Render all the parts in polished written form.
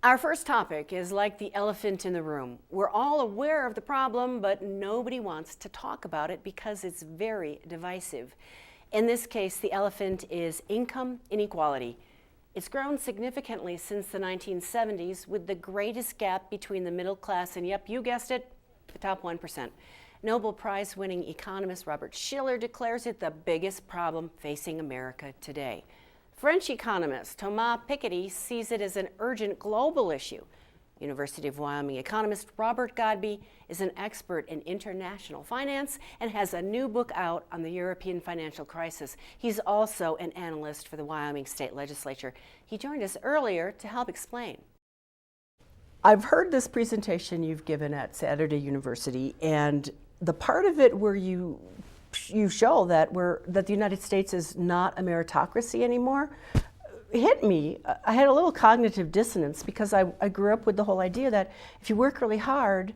Our first topic is like the elephant in the room. We're all aware of the problem, but nobody wants to talk about it because it's very divisive. In this case, the elephant is income inequality. It's grown significantly since the 1970s, with the greatest gap between the middle class and, yep, you guessed it, the top 1%. Nobel Prize-winning economist Robert Shiller declares it the biggest problem facing America today. French economist Thomas Piketty sees it as an urgent global issue. University of Wyoming economist Robert Godby is an expert in international finance and has a new book out on the European financial crisis. He's also an analyst for the Wyoming State Legislature. He joined us earlier to help explain. I've heard this presentation you've given at Saturday University, and the part of it where you show that the United States is not a meritocracy anymore hit me. I had a little cognitive dissonance because I grew up with the whole idea that if you work really hard,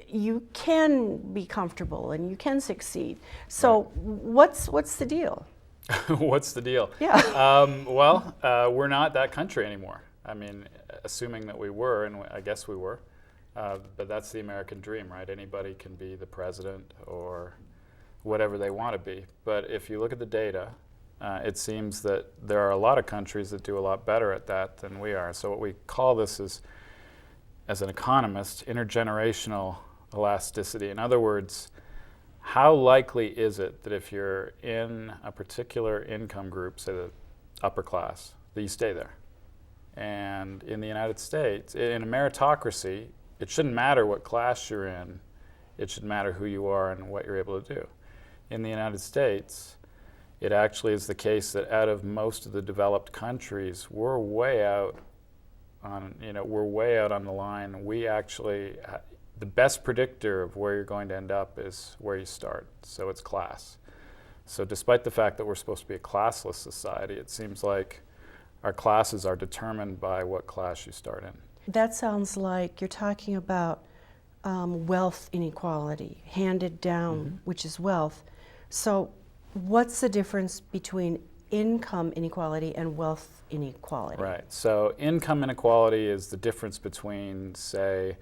you can be comfortable and you can succeed. So what's the deal? What's the deal? Yeah. We're not that country anymore. I mean, assuming that we were, and I guess we were, but that's the American dream, right? Anybody can be the president or whatever they want to be. But if you look at the data, it seems that there are a lot of countries that do a lot better at that than we are. So what we call this is, as an economist, intergenerational elasticity. In other words, how likely is it that if you're in a particular income group, say the upper class, that you stay there? And in the United States, in a meritocracy, it shouldn't matter what class you're in. It should matter who you are and what you're able to do. In the United States, it actually is the case that out of most of the developed countries, we're way out on the line. We actually, the best predictor of where you're going to end up is where you start. So it's class. So despite the fact that we're supposed to be a classless society, it seems like our classes are determined by what class you start in. That sounds like you're talking about wealth inequality, handed down, which is wealth. So what's the difference between income inequality and wealth inequality? Right. So income inequality is the difference between, say,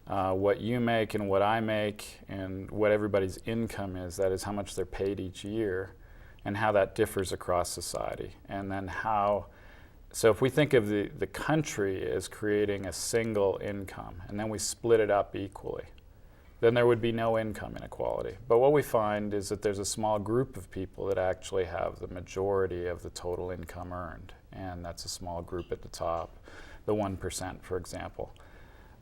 what you make and what I make and what everybody's income is. That is how much they're paid each year and how that differs across society. And then so if we think of the country as creating a single income and then we split it up equally, then there would be no income inequality. But what we find is that there's a small group of people that actually have the majority of the total income earned, and that's a small group at the top, the 1%, for example.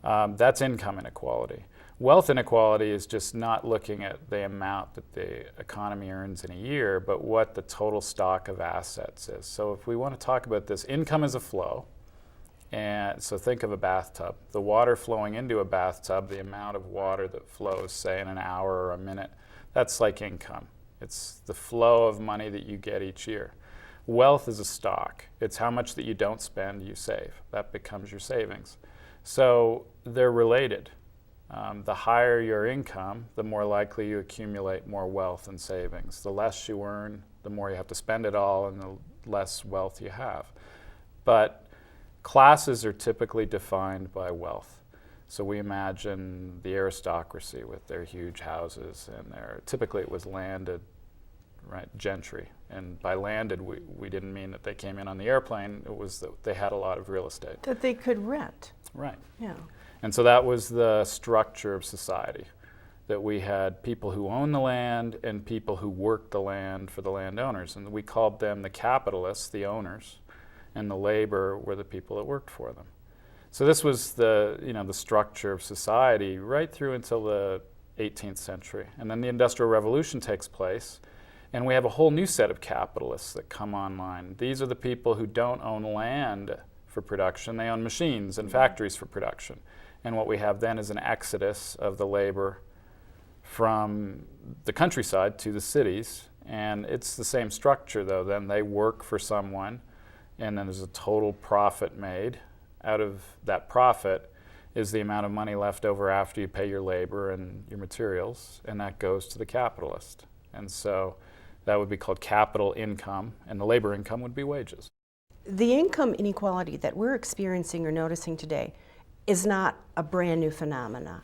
That's income inequality. Wealth inequality is just not looking at the amount that the economy earns in a year, but what the total stock of assets is. So if we want to talk about this, income is a flow. And so think of a bathtub. The water flowing into a bathtub, the amount of water that flows, say, in an hour or a minute, that's like income. It's the flow of money that you get each year. Wealth is a stock. It's how much that you don't spend, you save. That becomes your savings. So they're related. The higher your income, the more likely you accumulate more wealth and savings. The less you earn, the more you have to spend it all and the less wealth you have. But classes are typically defined by wealth. So we imagine the aristocracy with their huge houses, and typically it was landed, right, gentry. And by landed, we didn't mean that they came in on the airplane. It was that they had a lot of real estate. That they could rent. Right. Yeah. And so that was the structure of society, that we had people who owned the land and people who worked the land for the landowners. And we called them the capitalists, the owners, and the labor were the people that worked for them. So this was the structure of society right through until the 18th century. And then the Industrial Revolution takes place, and we have a whole new set of capitalists that come online. These are the people who don't own land for production. They own machines and factories for production. And what we have then is an exodus of the labor from the countryside to the cities. And it's the same structure, though. Then they work for someone, and then there's a total profit made. Out of that profit is the amount of money left over after you pay your labor and your materials, and that goes to the capitalist. And so that would be called capital income, and the labor income would be wages. the income inequality that we're experiencing or noticing today is not a brand new phenomena.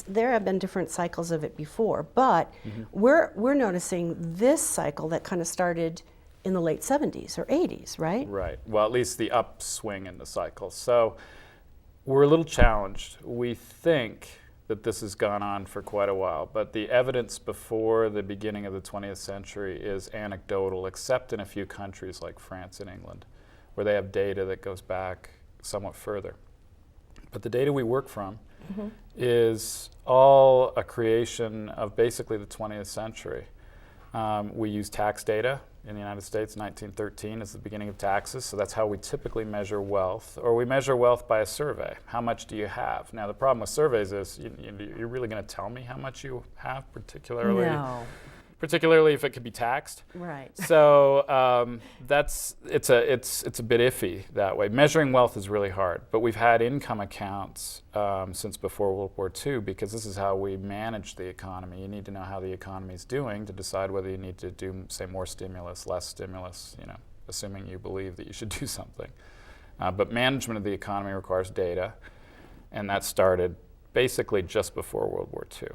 There have been different cycles of it before, but we're noticing this cycle that kind of started in the late 70s or 80s, right? Right. Well, at least the upswing in the cycle. So we're a little challenged. We think that this has gone on for quite a while, but the evidence before the beginning of the 20th century is anecdotal, except in a few countries like France and England, where they have data that goes back somewhat further. But the data we work from is all a creation of basically the 20th century. We use tax data in the United States. 1913 is the beginning of taxes, so that's how we typically measure wealth. Or we measure wealth by a survey. How much do you have? Now, the problem with surveys is you're really going to tell me how much you have, particularly if it could be taxed. Right. So it's a bit iffy that way. Measuring wealth is really hard, but we've had income accounts since before World War II because this is how we manage the economy. You need to know how the economy is doing to decide whether you need to do, say, more stimulus, less stimulus, assuming you believe that you should do something. But management of the economy requires data, and that started basically just before World War II.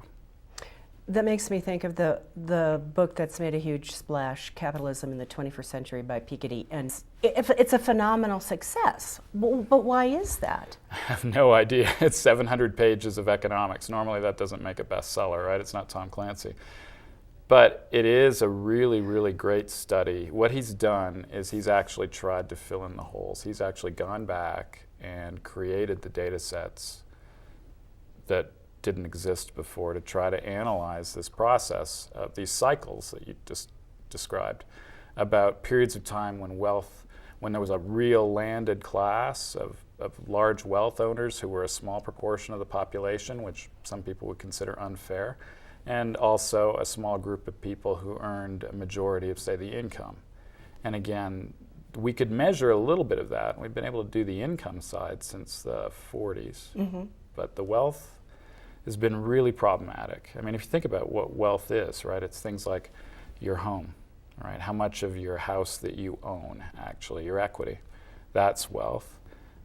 That makes me think of the book that's made a huge splash, Capitalism in the 21st Century by Piketty. And it's a phenomenal success. But why is that? I have no idea. It's 700 pages of economics. Normally that doesn't make a bestseller, right? It's not Tom Clancy. But it is a really, really great study. What he's done is he's actually tried to fill in the holes. He's actually gone back and created the data sets that didn't exist before to try to analyze this process of these cycles that you just described about periods of time when there was a real landed class of large wealth owners who were a small proportion of the population, which some people would consider unfair, and also a small group of people who earned a majority of, say, the income. And again, we could measure a little bit of that. We've been able to do the income side since the 40s, but the wealth has been really problematic. I mean, if you think about what wealth is, right, it's things like your home, right? How much of your house that you own, actually, your equity, that's wealth.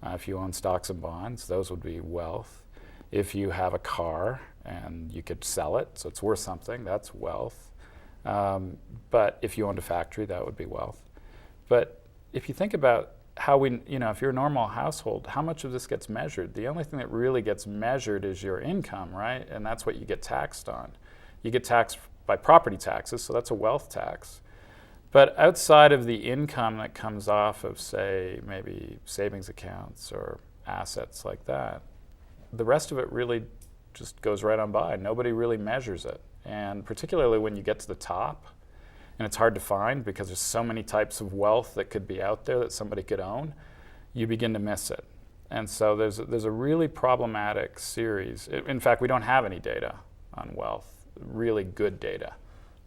If you own stocks and bonds, those would be wealth. If you have a car and you could sell it, so it's worth something, that's wealth. But if you owned a factory, that would be wealth. But if you think about how if you're a normal household, how much of this gets measured? The only thing that really gets measured is your income, right? And that's what you get taxed on. You get taxed by property taxes, so that's a wealth tax. But outside of the income that comes off of, say, maybe savings accounts or assets like that, the rest of it really just goes right on by. Nobody really measures it. And particularly when you get to the top, and it's hard to find because there's so many types of wealth that could be out there that somebody could own, you begin to miss it. And so there's a really problematic series. In fact, we don't have any data on wealth, really good data,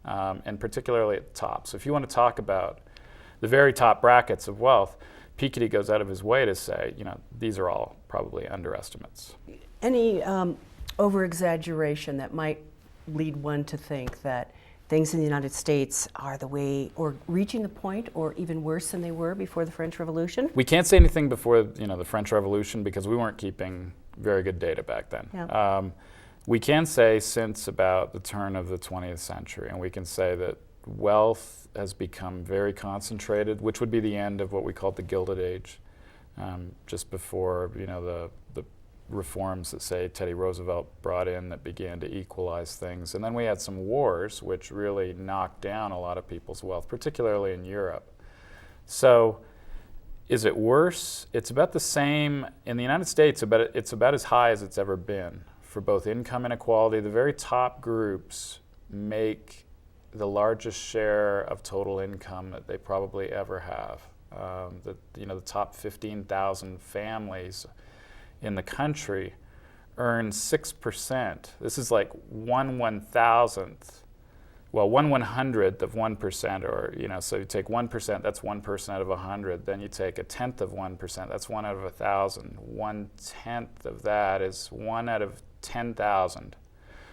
and particularly at the top. So if you want to talk about the very top brackets of wealth, Piketty goes out of his way to say, these are all probably underestimates. Any over-exaggeration that might lead one to think that things in the United States are the way, or reaching the point, or even worse than they were before the French Revolution? We can't say anything before the French Revolution because we weren't keeping very good data back then. Yeah. We can say since about the turn of the 20th century, and we can say that wealth has become very concentrated, which would be the end of what we called the Gilded Age, just before the reforms that, say, Teddy Roosevelt brought in that began to equalize things. And then we had some wars which really knocked down a lot of people's wealth, particularly in Europe. So is it worse? It's about the same. In the United States, it's about as high as it's ever been for both income inequality. The very top groups make the largest share of total income that they probably ever have. The top 15,000 families in the country earn 6%. This is like 1/1,000th. Well, 1/100th of 1%, or so you take 1%, that's 1% out of 100. Then you take 1/10 of 1%, that's 1 out of 1,000. 1/10 of that is 1 out of 10,000.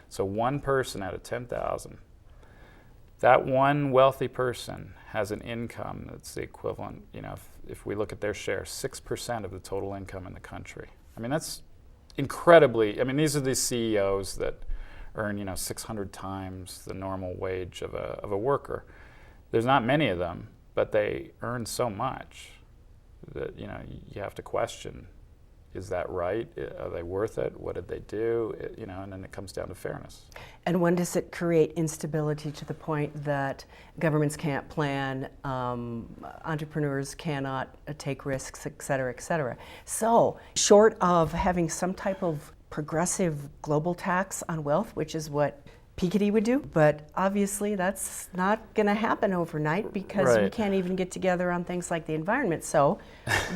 So one person out of 10,000. That one wealthy person has an income that's the equivalent. if we look at their share, 6% of the total income in the country. I mean, that's incredibly, I mean, these are the CEOs that earn, 600 times the normal wage of a worker. There's not many of them, but they earn so much that, you have to question, is that right? Are they worth it? What did they do? And then it comes down to fairness. And when does it create instability to the point that governments can't plan, entrepreneurs cannot take risks, et cetera, et cetera? So, short of having some type of progressive global tax on wealth, which is what Piketty would do, but obviously that's not going to happen overnight because we can't even get together on things like the environment. So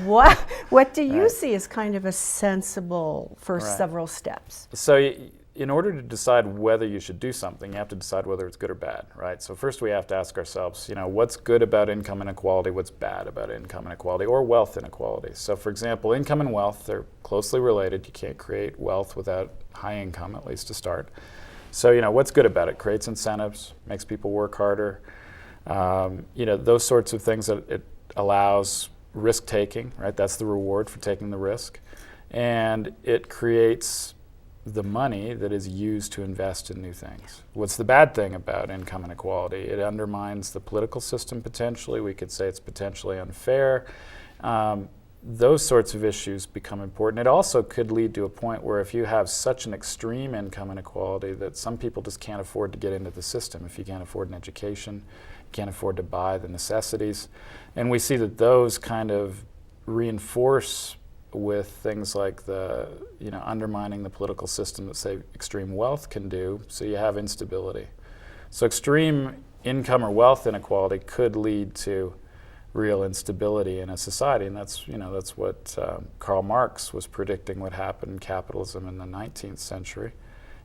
what do you see as kind of a sensible first several steps? So in order to decide whether you should do something, you have to decide whether it's good or bad, right? So first we have to ask ourselves, what's good about income inequality, what's bad about income inequality, or wealth inequality. So for example, income and wealth, they're closely related. You can't create wealth without high income, at least to start. So, what's good about it? Creates incentives, makes people work harder. Those sorts of things that it allows risk taking, right? That's the reward for taking the risk. And it creates the money that is used to invest in new things. What's the bad thing about income inequality? It undermines the political system potentially. We could say it's potentially unfair. Those sorts of issues become important. It also could lead to a point where if you have such an extreme income inequality that some people just can't afford to get into the system. If you can't afford an education, you can't afford to buy the necessities. And we see that those kind of reinforce with things like the, undermining the political system that, say, extreme wealth can do, so you have instability. So extreme income or wealth inequality could lead to real instability in a society, and that's what Karl Marx was predicting would happen in capitalism in the 19th century.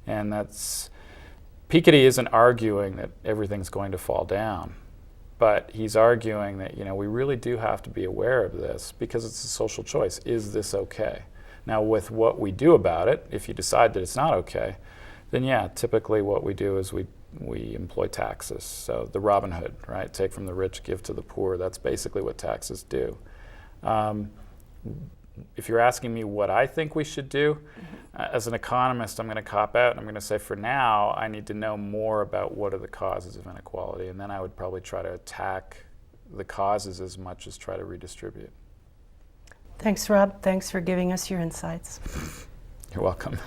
And Piketty isn't arguing that everything's going to fall down, but he's arguing that we really do have to be aware of this because it's a social choice. Is this okay? Now, with what we do about it, if you decide that it's not okay, then typically what we do is we employ taxes. So the Robin Hood, right? Take from the rich, give to the poor. That's basically what taxes do. If you're asking me what I think we should do, as an economist, I'm going to cop out and I'm going to say for now, I need to know more about what are the causes of inequality. And then I would probably try to attack the causes as much as try to redistribute. Thanks, Rob. Thanks for giving us your insights. You're welcome.